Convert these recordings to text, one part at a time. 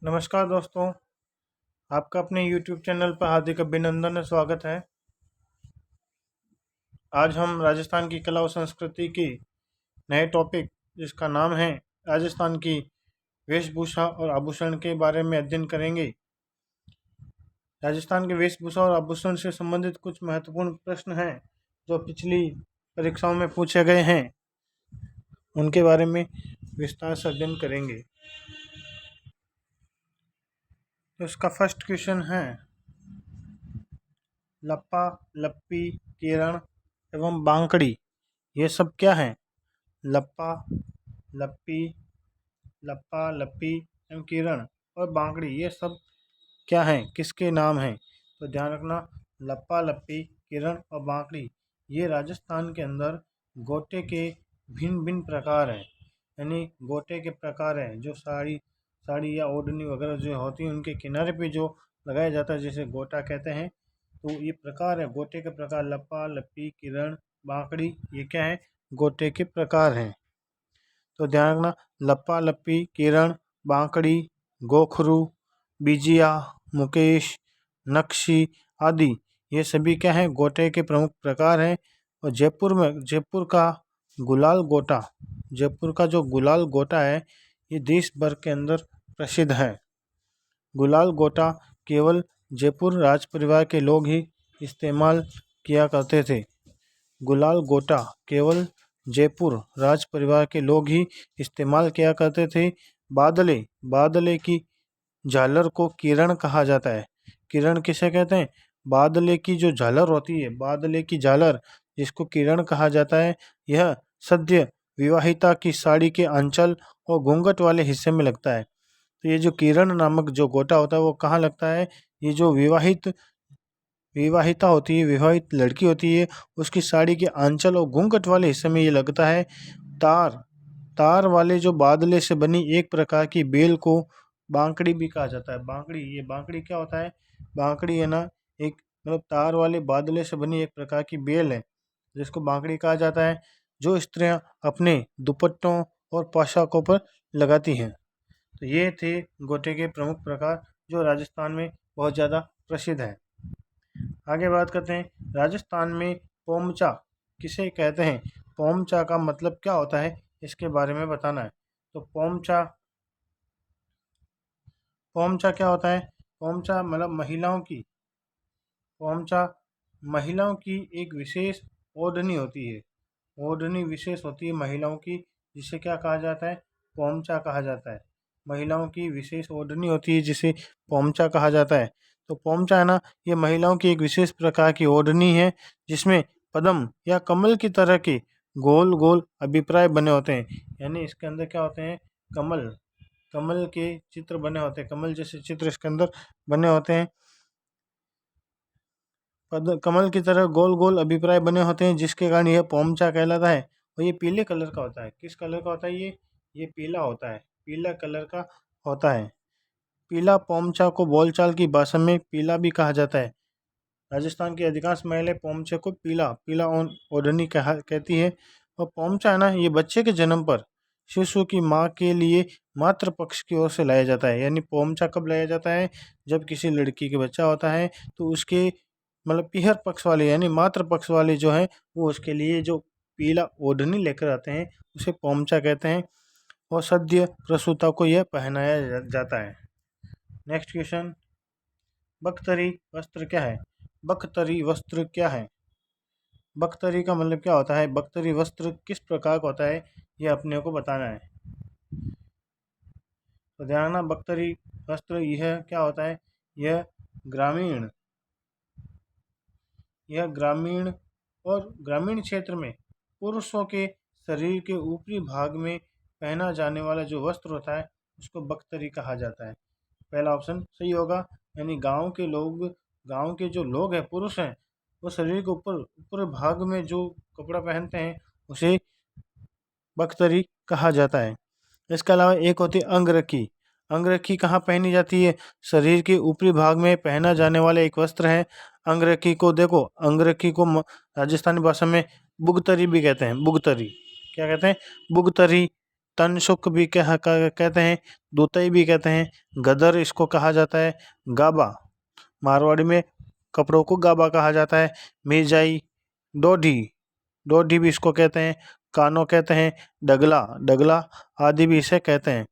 नमस्कार दोस्तों, आपका अपने YouTube चैनल पर हार्दिक अभिनंदन और स्वागत है। आज हम राजस्थान की कला और संस्कृति की नए टॉपिक जिसका नाम है राजस्थान की वेशभूषा और आभूषण के बारे में अध्ययन करेंगे। राजस्थान के वेशभूषा और आभूषण से संबंधित कुछ महत्वपूर्ण प्रश्न हैं जो पिछली परीक्षाओं में पूछे गए हैं, उनके बारे में विस्तार से अध्ययन करेंगे। तो इसका फर्स्ट क्वेश्चन है, लप्पा, लप्पी, केरण एवं बांकड़ी ये सब क्या हैं? लप्पा, लप्पी, लप्पा, लप्पी एवं किरण और बांकड़ी ये सब क्या हैं, किसके नाम हैं? तो ध्यान रखना, लप्पा, लप्पी, किरण और बांकड़ी ये राजस्थान के अंदर गोटे के भिन्न भिन्न प्रकार हैं। यानी गोटे के प्रकार हैं जो साड़ी साड़ी या ओढ़नी वगैरह जो होती है उनके किनारे पे जो लगाया जाता है, जैसे गोटा कहते हैं। तो ये प्रकार है गोटे के प्रकार, लप्पा, लप्पी, किरण, बांकड़ी ये क्या है? गोटे के प्रकार हैं। तो ध्यान रखना, लप्पा, लप्पी, किरण, बांकड़ी, गोखरू, बिजिया, मुकेश, नक्शी आदि ये सभी क्या हैं? गोटे के प्रमुख प्रकार हैं। और जयपुर का गुलाल गोटा, जयपुर का जो गुलाल गोटा है ये देश भर के अंदर प्रसिद्ध है। गुलाल गोटा केवल जयपुर राज परिवार के लोग ही इस्तेमाल किया करते थे। गुलाल गोटा केवल जयपुर राज परिवार के लोग ही इस्तेमाल किया करते थे। बादले की झालर को किरण कहा जाता है। किरण किसे कहते हैं? बादले की जो झालर होती है, बादले की झालर जिसको किरण कहा जाता है, यह सद्य विवाहिता की साड़ी के आंचल और घूंघट वाले हिस्से में लगता है। तो ये जो किरण नामक जो गोटा होता है वो कहाँ लगता है? ये जो विवाहिता होती है, विवाहित लड़की होती है, उसकी साड़ी के आंचल और घूंघट वाले हिस्से में ये लगता है। तार वाले जो बादले से बनी एक प्रकार की बेल को बांकड़ी भी कहा जाता है। बांकड़ी क्या होता है? बांकड़ी है ना, एक मतलब तार वाले बादले से बनी एक प्रकार की बेल है जिसको बांकड़ी कहा जाता है, जो स्त्रियां अपने दुपट्टों और पोशाकों पर लगाती हैं। तो ये थे गोटे के प्रमुख प्रकार जो राजस्थान में बहुत ज़्यादा प्रसिद्ध है। आगे बात करते हैं, राजस्थान में पोमचा किसे कहते हैं? पोमचा का मतलब क्या होता है इसके बारे में बताना है। तो पोमचा क्या होता है? पोमचा मतलब पोमचा महिलाओं की एक विशेष ओढ़नी होती है। ओढ़नी विशेष होती है महिलाओं की, जिसे क्या कहा जाता है? पोमचा कहा जाता है। महिलाओं की विशेष ओढ़नी होती है जिसे पोमचा कहा जाता है। तो पोमचा है ना, ये महिलाओं की एक विशेष प्रकार की ओढ़नी है जिसमें पद्म या कमल की तरह के गोल गोल अभिप्राय बने होते हैं। यानी इसके अंदर क्या होते हैं? कमल कमल के चित्र बने होते हैं, कमल जैसे चित्र इसके अंदर बने होते हैं। कमल की तरह गोल गोल अभिप्राय बने होते हैं जिसके कारण यह पोमचा कहलाता है। और ये पीले कलर का होता है। किस कलर का होता है ये पीला होता है, पीला कलर का होता है। पीला पोमचा को बोलचाल की भाषा में पीला भी कहा जाता है। राजस्थान की अधिकांश महिलाएं पोमचे को पीला पीला ओढ़नी कहती है। और पोमचा है ना, ये बच्चे के जन्म पर शिशु की माँ के लिए मातृ पक्ष की ओर से लाया जाता है। यानी पोमचा कब लाया जाता है? जब किसी लड़की के बच्चा होता है तो उसके मतलब पीहर पक्ष वाले यानी मातृ पक्ष वाले जो हैं वो उसके लिए जो पीला ओढ़नी लेकर आते हैं उसे पोमचा कहते हैं। और सद्य प्रसूता को यह पहनाया जाता है। नेक्स्ट क्वेश्चन, बख्तरी वस्त्र क्या है? बख्तरी वस्त्र क्या है? बख्तरी का मतलब क्या होता है? बख्तरी वस्त्र किस प्रकार का होता है ये अपने को बताना है। तो ध्यान रखना, बख्तरी वस्त्र यह क्या होता है? यह ग्रामीण यह ग्रामीण और ग्रामीण क्षेत्र में पुरुषों के शरीर के ऊपरी भाग में पहना जाने वाला जो वस्त्र होता है उसको बख्तरी कहा जाता है। पहला ऑप्शन सही होगा। यानी गांव के जो लोग हैं, पुरुष हैं, वो शरीर के ऊपर ऊपर भाग में जो कपड़ा पहनते हैं उसे बख्तरी कहा जाता है। इसके अलावा एक होती है अंगरखी। अंगरखी कहाँ पहनी जाती है? शरीर के ऊपरी भाग में पहना जाने वाला एक वस्त्र है। अंगरखी को देखो, अंगरखी को राजस्थानी भाषा में बुगतरी भी कहते हैं। बुगतरी क्या कहते हैं? बुगतरी। तनसुक भी कहते हैं, दुतई भी कहते हैं, गदर इसको कहा जाता है, गाबा मारवाड़ी में कपड़ों को गाबा कहा जाता है, मिर्जाई, डोडी डोडी भी इसको कहते हैं, कानो कहते हैं, डगला डगला आदि भी इसे कहते हैं।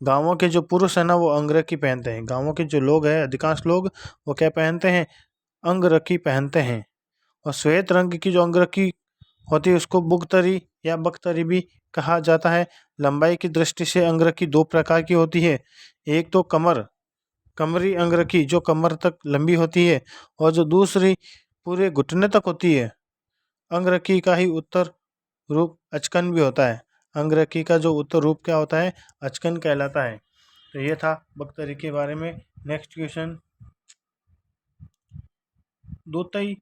गांवों के जो पुरुष है ना वो अंगरखी पहनते हैं। गांवों के जो लोग हैं अधिकांश लोग वो क्या पहनते हैं, अंगरखी पहनते हैं। और श्वेत रंग की जो अंगरखी होती है उसको बुगतरी या बख्तरी भी कहा जाता है। लंबाई की दृष्टि से अंगरखी दो प्रकार की होती है, एक तो कमरी अंगरखी जो कमर तक लंबी होती है, और जो दूसरी पूरे घुटने तक होती है। अंगरखी का ही उत्तर रूप अचकन भी होता है। अंगरखी का जो उत्तर रूप क्या होता है, अचकन कहलाता है। तो ये था बख्तरी के बारे में। नेक्स्ट क्वेश्चन, दूतई,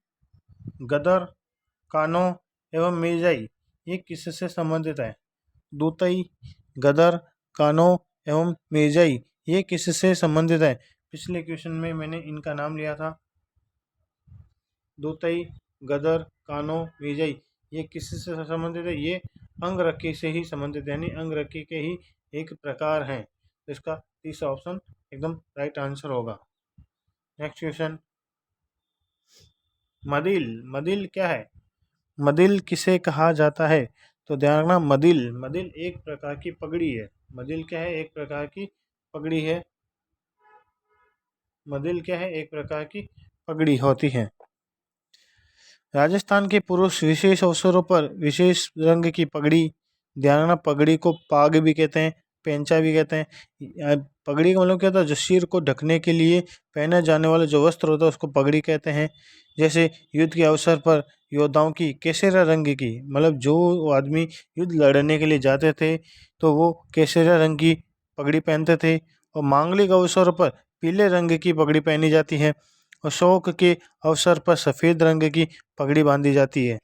गदर, कानो एवं मिर्जाई ये किससे संबंधित है? दूतई, गदर, कानो एवं मिर्जाई ये किससे संबंधित है? पिछले क्वेश्चन में मैंने इनका नाम लिया था। दूतई, गदर, कानो, मिर्जाई ये किससे संबंधित है? ये अंगरखी से ही संबंधित है, यानी अंगरखी के ही एक प्रकार हैं। तो इसका तीसरा ऑप्शन एकदम राइट आंसर होगा। नेक्स्ट क्वेश्चन, मदिल, मदिल क्या है? मदिल किसे कहा जाता है? तो ध्यान रखना, मदिल मदिल एक प्रकार की पगड़ी है। मदिल क्या है? एक प्रकार की पगड़ी है। मदिल क्या है? एक प्रकार की पगड़ी होती है। राजस्थान के पुरुष विशेष अवसरों पर विशेष रंग की पगड़ी, ध्यान रखना पगड़ी को पाग भी कहते हैं, पेंचा भी कहते हैं। पगड़ी का मतलब क्या होता है? जो सिर को ढकने के लिए पहने जाने वाला जो वस्त्र होता है उसको पगड़ी कहते हैं। जैसे युद्ध के अवसर पर योद्धाओं की केसरिया रंग की, मतलब जो आदमी युद्ध लड़ने के लिए जाते थे तो वो केसरिया रंग की पगड़ी पहनते थे। और मांगलिक अवसरों पर पीले रंग की पगड़ी पहनी जाती है। और शौक के अवसर पर सफ़ेद रंग की पगड़ी बांधी जाती है।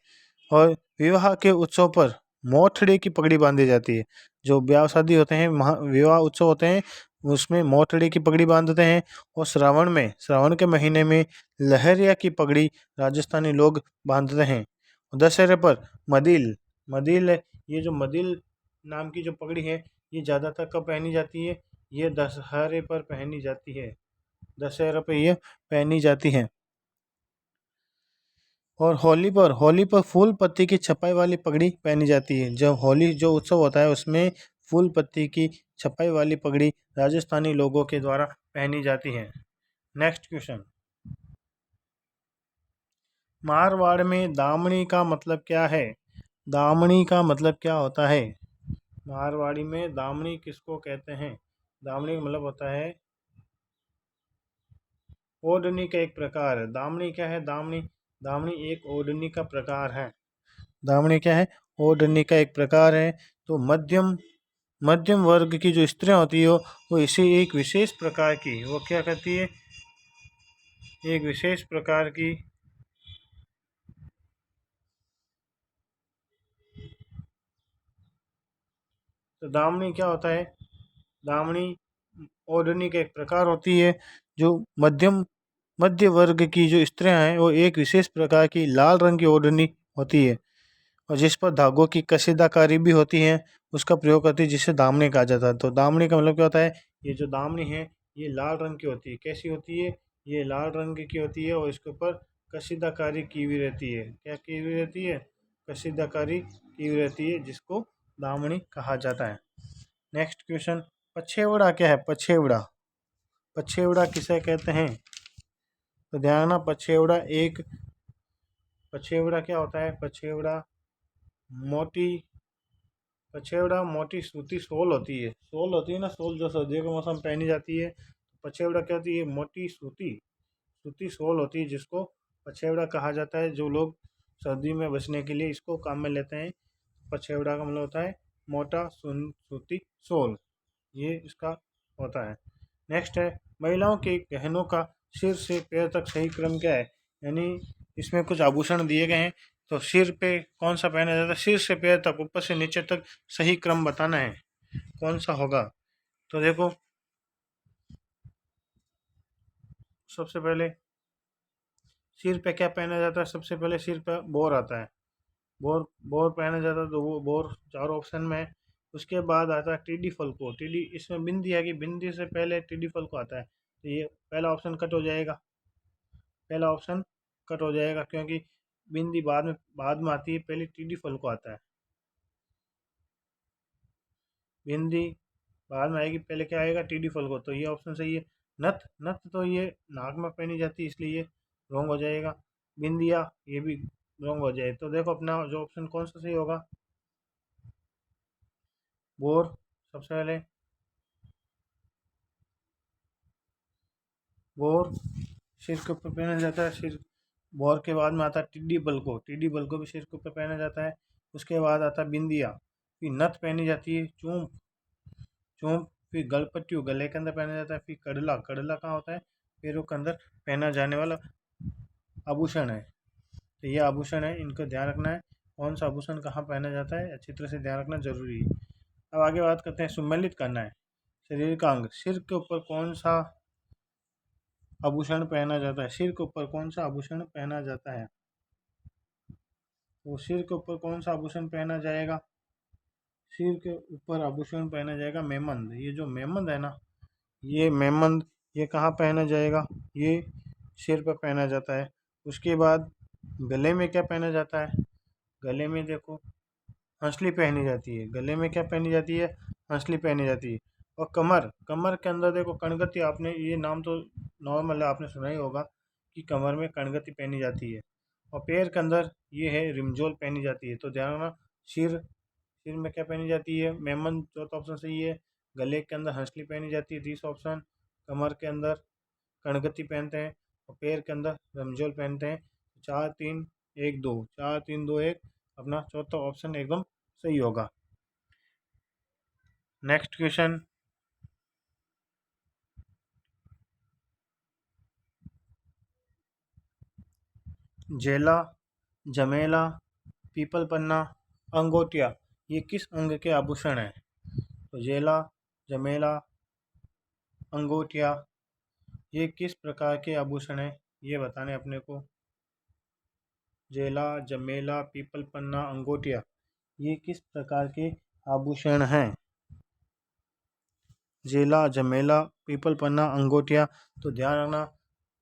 और विवाह के उत्सव पर मोठड़ी की पगड़ी बांधी जाती है। जो ब्याह शादी होते हैं, विवाह उत्सव होते हैं, उसमें मोठड़ी की पगड़ी बांधते हैं। और श्रावण के महीने में लहरिया की पगड़ी राजस्थानी लोग बांधते हैं। दशहरे पर मदिल मदिल ये जो मदिल नाम की जो पगड़ी है ये ज़्यादातर कब पहनी जाती है? ये दशहरे पर पहनी जाती है। दशहरा पे ये पहनी जाती है। और होली पर फूल पत्ती की छपाई वाली पगड़ी पहनी जाती है। जब होली जो उत्सव होता है उसमें फूल पत्ती की छपाई वाली पगड़ी राजस्थानी लोगों के द्वारा पहनी जाती है। नेक्स्ट क्वेश्चन, मारवाड़ में दामनी का मतलब क्या है? दामनी का मतलब क्या होता है? मारवाड़ी में दामनी किसको कहते हैं? दामनी का मतलब होता है ओढ़नी का एक प्रकार है। दामनी क्या है? दामनी दामनी एक ओढ़नी का प्रकार है। दामनी क्या है? ओढ़नी का एक प्रकार है। तो मध्यम वर्ग की जो स्त्रियां होती है वो इसे एक विशेष प्रकार की वो क्या करती है? एक विशेष प्रकार की तो दामनी क्या होता है? दामनी ओढ़नी का एक प्रकार होती है। जो मध्य वर्ग की जो स्त्रियां हैं वो एक विशेष प्रकार की लाल रंग की ओढ़नी होती है, और जिस पर धागों की कशीदाकारी भी होती है उसका प्रयोग करती है, जिसे दामनी कहा जाता है। तो दामनी का मतलब क्या होता है? ये जो दामनी है ये लाल रंग की होती है। कैसी होती है? ये लाल रंग की होती है और इसके ऊपर कशीदाकारी की हुई रहती है। क्या की हुई रहती है? कशीदाकारी की हुई रहती है, जिसको दामनी कहा जाता है। नेक्स्ट क्वेश्चन, पछेवड़ा क्या है? पछेवड़ा पछेवड़ा किसे कहते हैं? तो ध्यान रखना, पछेवड़ा क्या होता है? मोटी मोटी सूती शॉल होती है ना, शॉल जो सर्दियों के मौसम में पहनी जाती है। पछेवड़ा क्या होती है? मोटी सूती शॉल होती है, जिसको पछेवड़ा कहा जाता है। जो लोग सर्दी में बचने के लिए इसको काम में लेते हैं। पछेवड़ा का मतलब होता है मोटा सूती शॉल, ये इसका होता है। नेक्स्ट है, महिलाओं के गहनों का सिर से पैर तक सही क्रम क्या है? यानी इसमें कुछ आभूषण दिए गए हैं, तो सिर पे कौन सा पहना जाता है? सिर से पैर तक, ऊपर से नीचे तक सही क्रम बताना है, कौन सा होगा? तो देखो, सबसे पहले सिर पे क्या पहना जाता है? सबसे पहले सिर पे बोर आता है। बोर बोर पहना जाता है, तो वो बोर चारों ऑप्शन में है। उसके बाद आता है टीडी फलको। टीडी इसमें बिंदी है कि बिंदी से पहले टीडी फलको आता है, तो ये पहला ऑप्शन कट हो जाएगा। पहला ऑप्शन कट हो जाएगा क्योंकि बिंदी बाद में आती है, पहले टीडी फलको आता है। बिंदी बाद में आएगी, पहले क्या आएगा? टीडी फलको। तो ये ऑप्शन सही है। नथ, नथ तो ये नाक में पहनी जाती है, इसलिए ये रॉन्ग हो जाएगा। बिंदिया, ये भी रॉन्ग हो जाए। तो देखो अपना जो ऑप्शन कौन सा सही होगा? बोर सबसे पहले, बोर सिर के ऊपर पहना जाता है। सिर बोर के बाद में आता है टिड्डी बल को। टिड्डी बल को भी सिर के ऊपर पहना जाता है। उसके बाद आता है बिंदिया, फिर नथ पहनी जाती है। चूम, चूम, फिर गलपट्टू गले के अंदर पहना जाता है। फिर कड़ला, कड़ला कहाँ होता है? पैरों के अंदर पहना जाने वाला आभूषण है। तो ये आभूषण है, इनको ध्यान रखना है। कौन सा आभूषण कहाँ पहना जाता है, अच्छी तरह से ध्यान रखना जरूरी है। अब आगे बात करते हैं, सुमेलित करना है शरीर का अंग। सिर के ऊपर कौन सा आभूषण पहना जाता है? सिर के ऊपर कौन सा आभूषण पहना जाता है? तो सिर के ऊपर कौन सा आभूषण पहना जाएगा? सिर के ऊपर आभूषण पहना जाएगा मेमंद। ये जो मेमंद है ना, ये मेमंद, ये कहाँ पहना जाएगा? ये सिर पर पहना जाता है। उसके बाद गले में क्या पहना जाता है? गले में देखो हंसली पहनी जाती है। गले में क्या पहनी जाती है? हंसली पहनी जाती है। और कमर, कमर के अंदर देखो कणगति। आपने ये नाम तो नॉर्मल है, आपने सुना ही होगा कि कमर में कणगति पहनी जाती है। और पैर के अंदर ये है रिमझोल पहनी जाती है। तो ध्यान रखना, सिर, सिर में क्या पहनी जाती है? मेमन, चौथा ऑप्शन सही है। गले के अंदर हंसली पहनी जाती है, तीसरा ऑप्शन। कमर के अंदर कणगति पहनते हैं और पैर के अंदर रमजोल पहनते हैं। 4 3 1 2, 4 3 2 1, अपना चौथा ऑप्शन एकदम सही होगा। नेक्स्ट क्वेश्चन, जेला, जमेला, पीपल पन्ना, अंगोटिया, ये किस अंग के आभूषण हैं? तो जेला, जमेला, अंगोटिया, ये किस प्रकार के आभूषण हैं, ये बताने अपने को। जेला, जमेला, पीपल पन्ना, अंगोटिया, ये किस प्रकार के आभूषण हैं? जेला, जमेला, पीपल पन्ना, अंगोटिया। तो ध्यान रखना,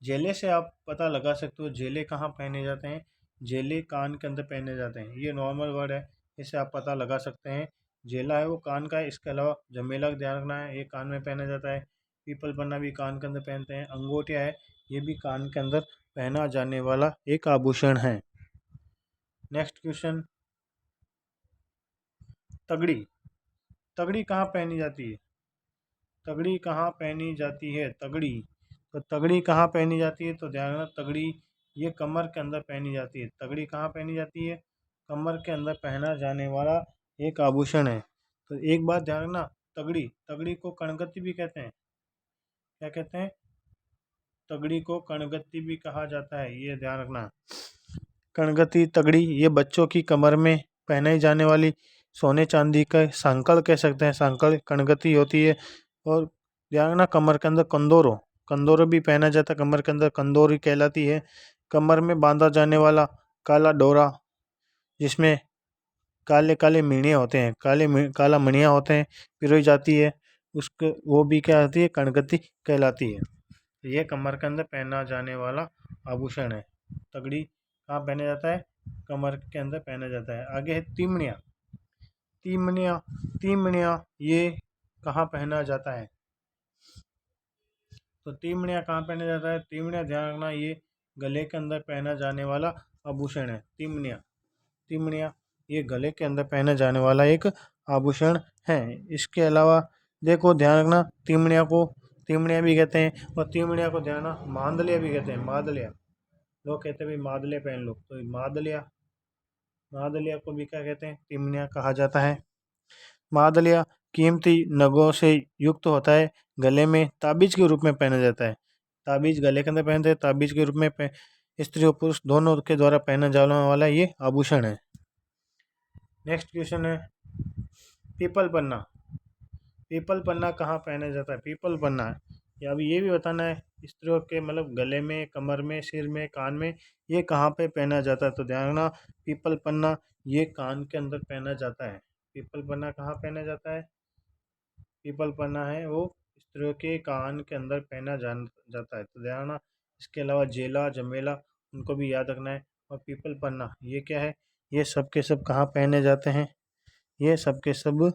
जेले से आप पता लगा सकते हो जेले कहाँ पहने जाते हैं। जेले कान के अंदर पहने जाते हैं, ये नॉर्मल वर्ड है, इससे आप पता लगा सकते हैं। जेला है वो कान का है। इसके अलावा जमेला का ध्यान रखना है, ये कान में पहना जाता है। पीपल पन्ना भी कान के अंदर पहनते हैं। अंगोटिया है, ये भी कान के अंदर पहना जाने वाला एक आभूषण है। नेक्स्ट क्वेश्चन, तगड़ी, तगड़ी कहाँ पहनी जाती है? तगड़ी कहाँ पहनी जाती है? तगड़ी, तो तगड़ी कहाँ पहनी जाती है? तो ध्यान रखना, तगड़ी ये कमर के अंदर पहनी जाती है। तगड़ी कहाँ पहनी जाती है? कमर के अंदर पहना जाने वाला एक आभूषण है। तो एक बात ध्यान रखना, तगड़ी, तगड़ी को कणगति भी कहते हैं। क्या कहते हैं? तगड़ी को कणगति भी कहा जाता है, ये ध्यान रखना। कणगति, तगड़ी, ये बच्चों की कमर में पहनाई जाने वाली सोने चांदी का सांकड़ कह सकते हैं। सांकड़ कणगति होती है। और ध्यान रखना, कमर के अंदर कंदोरो, कंदोरो भी पहना जाता है। कमर के अंदर कंदोरी कहलाती है। कमर में बांधा जाने वाला काला डोरा, जिसमें काले काले मीणियाँ होते हैं, काला मणियाँ होते हैं, पिरोई जाती है, उसको वो भी क्या आती है? कणगति कहलाती है। तो ये कमर के अंदर पहना जाने वाला आभूषण है। तगड़ी कहाँ पहना जाता है? कमर के अंदर पहना जाता है। आगे है तीमणिया, तीमणिया, तीमणिया, ये कहाँ पहना जाता है? तो तीमणिया कहाँ पहना जाता है? तीमणिया ध्यान रखना, ये गले के अंदर पहना जाने वाला आभूषण है। तीमणिया, तीमणिया, ये गले के अंदर पहना जाने वाला एक आभूषण है। इसके अलावा देखो ध्यान रखना, तीमणिया को तीमणिया भी कहते हैं, और तीमणिया को ध्यान रखना मांदलिया भी कहते हैं। मादलिया, लोग कहते हैं भाई मादले पहन लो, तो मादलिया, मादलिया को भी क्या कहते हैं? तीमणिया कहा जाता है। मादलिया कीमती नगों से युक्त होता है, गले में ताबीज के रूप में पहना जाता है। ताबीज गले के अंदर पहनते हैं, ताबीज के रूप में स्त्री और पुरुष दोनों के द्वारा पहना जाने वाला ये आभूषण है। नेक्स्ट क्वेश्चन है, पीपल पन्ना, पीपल पन्ना कहाँ पहना जाता है? पीपल पन्ना, या अभी ये भी बताना है स्त्रियों के, मतलब गले में, कमर में, सिर में, कान में, ये कहाँ पे पहना जाता है? तो ध्यान रखना, पीपल पन्ना ये कान के अंदर पहना जाता है। पीपल पन्ना कहाँ पहना जाता है? पीपल पन्ना है वो स्त्रियों के कान के अंदर पहना जाता है, तो ध्यान रखना। इसके अलावा जेला जमेला उनको भी याद रखना है। और पीपल पन्ना ये क्या है? ये सब के सब कहाँ पहने जाते हैं? ये सब के सब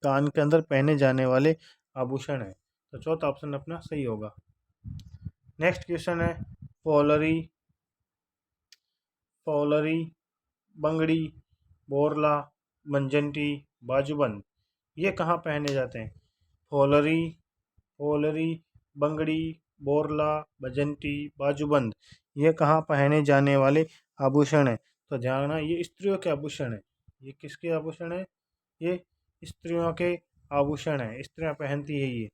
कान के अंदर पहने जाने वाले आभूषण है। तो चौथा ऑप्शन अपना सही होगा। नेक्स्ट क्वेश्चन है फॉलरी, फॉलरी, बंगड़ी, बोरला, मंजंटी, बाजूबंद ये कहाँ पहने जाते हैं? फॉलरी, फॉलरी, बंगड़ी, बोरला, बजंती, बाजूबंद ये कहाँ पहने जाने वाले आभूषण है? तो ध्यान रखना ये स्त्रियों के आभूषण है। ये किसके आभूषण है? ये स्त्रियों के आभूषण है, स्त्रियां पहनती है ये।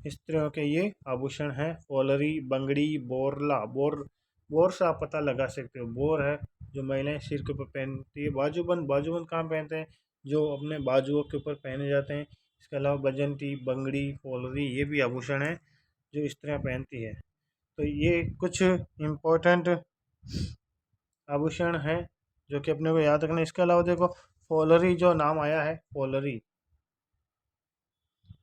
स्त्रियों के ये आभूषण हैं फॉलरी, बंगड़ी, बोरला। बोर से आप पता लगा सकते हो, बोर है जो महिलाएं सिर के ऊपर पहनती है। बाजूबंद, बाजूबंद कहाँ पहनते हैं? जो अपने बाजुओं के ऊपर पहने जाते हैं। इसके अलावा बजंती, बंगड़ी, फॉलरी ये भी आभूषण है जो स्त्रियां पहनती है। तो ये कुछ इम्पोर्टेंट आभूषण हैं जो कि अपने को याद रखना है। इसके अलावा देखो फॉलरी जो नाम आया है, फॉलरी,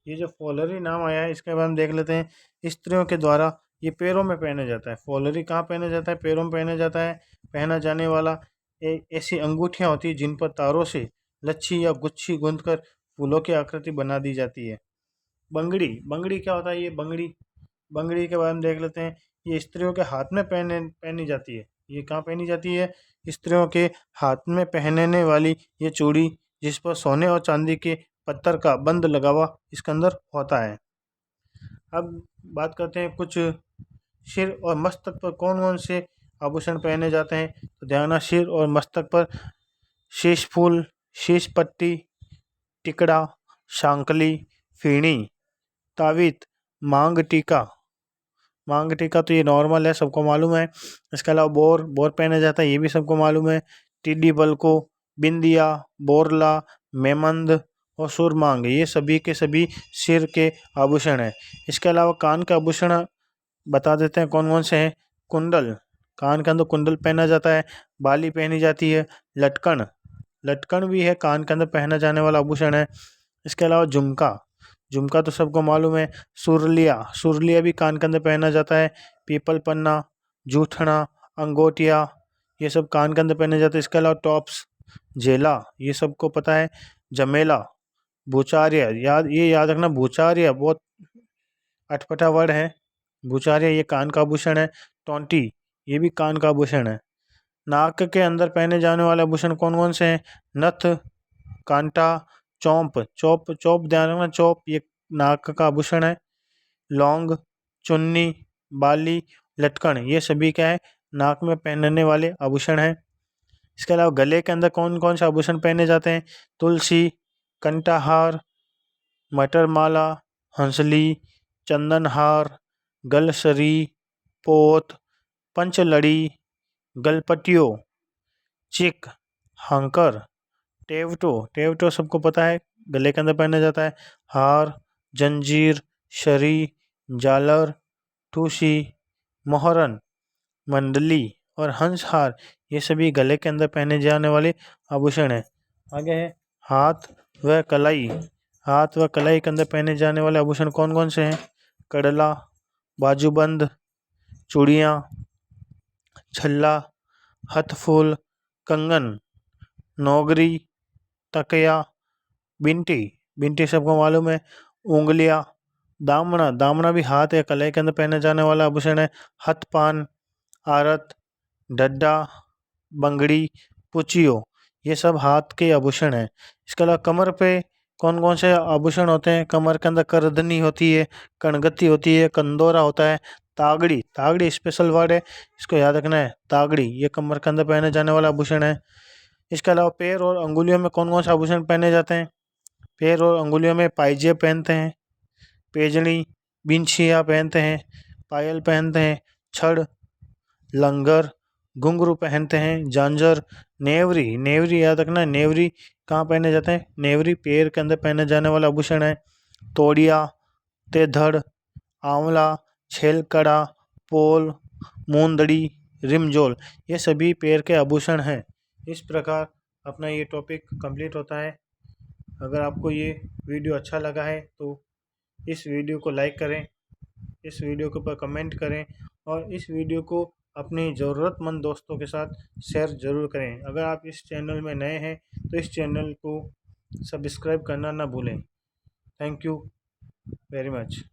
ये जो फॉलरी नाम आया है इसके बारे में देख लेते हैं। स्त्रियों के द्वारा ये पैरों में पहना जाता है। फॉलरी कहाँ पहना जाता है? पैरों में पहना जाता है। पहना जाने वाला ऐसी अंगूठियाँ होती है जिन पर तारों से लच्छी या गुच्छी गूंथकर फूलों की आकृति बना दी जाती है। बंगड़ी, बंगड़ी क्या होता है? ये बंगड़ी, बंगड़ी के बारे में देख लेते हैं। ये स्त्रियों के हाथ में पहनी जाती है। ये कहाँ पहनी जाती है? स्त्रियों के हाथ में पहनने वाली ये चूड़ी जिस पर सोने और चांदी के पत्थर का बंद लगा हुआ इसके अंदर होता है। अब बात करते हैं कुछ सिर और मस्तक पर कौन कौन से आभूषण पहने जाते हैं। तो ध्यान रखना, सिर और मस्तक पर शीश फूल, शीश पट्टी, टिकड़ा, शांकली, फीणी, तावीत, मांग टीका। मांग टीका तो ये नॉर्मल है, सबको मालूम है। इसके अलावा बोर, बोर पहना जाता है, ये भी सबको मालूम है। टिड्डी बल्को, बिंदिया, बोरला, मेमंद और सुरमांग ये सभी के सभी सिर के आभूषण हैं। इसके अलावा कान के आभूषण बता देते हैं कौन कौन से हैं। कुंडल, कान के अंदर कुंडल पहना जाता है। बाली पहनी जाती है। लटकन, लटकन भी है कान के अंदर पहना जाने वाला आभूषण है। इसके अलावा झुमका, झुमका तो सबको मालूम है। सुरलिया, सुरलिया भी कान के अंदर पहना जाता है। पीपल पन्ना, जूठना, अंगोटिया ये सब कान के अंदर पहने जाते हैं। इसके अलावा टॉप्स, जेला ये सबको पता है। जमेला, भूचार्य, याद रखना, भूचार्य बहुत अटपटा वर्ड है। भूचार्य ये कान का आभूषण है। टोंटी ये भी कान का आभूषण है। नाक के अंदर पहने जाने वाले आभूषण कौन कौन से हैं? नथ, कांटा, चौंप, चौप चौप ध्यान रखना, चौप ये नाक का आभूषण है। लौंग, चुन्नी, बाली, लटकन ये सभी क्या है? नाक में पहनने वाले आभूषण हैं। इसके अलावा गले के अंदर कौन कौन से आभूषण पहने जाते हैं? तुलसी, कंठाहार, मटर माला, हंसली, चंदनहार, गलसरी, पोत, पंचलड़ी, गलपटियो, चिक, हंकर, टेवटो, टेवटो सबको पता है गले के अंदर पहना जाता है। हार, जंजीर, शरी, झालर, टूसी, मोहरन, मंडली और हंसहार ये सभी गले के अंदर पहने जाने वाले आभूषण हैं। आगे है हाथ व कलाई, हाथ व कलाई के अंदर पहने जाने वाले आभूषण कौन कौन से हैं? कड़ला, बाजूबंद, चूड़ियाँ, छल्ला, हथफूल, कंगन, नौगरी, तकिया, बिंटी, बिंटी सबको मालूम है। उंगलियां, दामना, दामना भी हाथ या कलाई के अंदर पहने जाने वाला आभूषण है। हथपान, आरत, डड्डा, बंगड़ी, पुचियो ये सब हाथ के आभूषण हैं। इसके अलावा कमर पे कौन कौन से आभूषण होते हैं? कमर के अंदर करधनी होती है, कणगति होती है, कंदोरा होता है। तागड़ी, तागड़ी स्पेशल वर्ड है, इसको याद रखना है। तागड़ी ये कमर के अंदर पहने जाने वाला आभूषण है। इसके अलावा पैर और अंगुलियों में कौन कौन से आभूषण पहने जाते हैं? पैर और अंगुलियों में पाइजे पहनते हैं, पेजड़ी, बिंछिया पहनते हैं, पायल पहनते हैं, छड़, लंगर, घुंघरू पहनते हैं, झांझर, नेवरी, नेवरी याद रखना है। नेवरी कहाँ पहने जाते हैं? नेवरी पैर के अंदर पहने जाने वाला आभूषण है। तोड़िया, तेधड़, आंवला, छेलकड़ा, पोल, मूंदड़ी, रिमजोल ये सभी पैर के आभूषण हैं। इस प्रकार अपना ये टॉपिक कंप्लीट होता है। अगर आपको ये वीडियो अच्छा लगा है तो इस वीडियो को लाइक करें, इस वीडियो के ऊपर कमेंट करें और इस वीडियो को अपने ज़रूरतमंद दोस्तों के साथ शेयर ज़रूर करें। अगर आप इस चैनल में नए हैं तो इस चैनल को सब्सक्राइब करना ना भूलें। Thank you very much.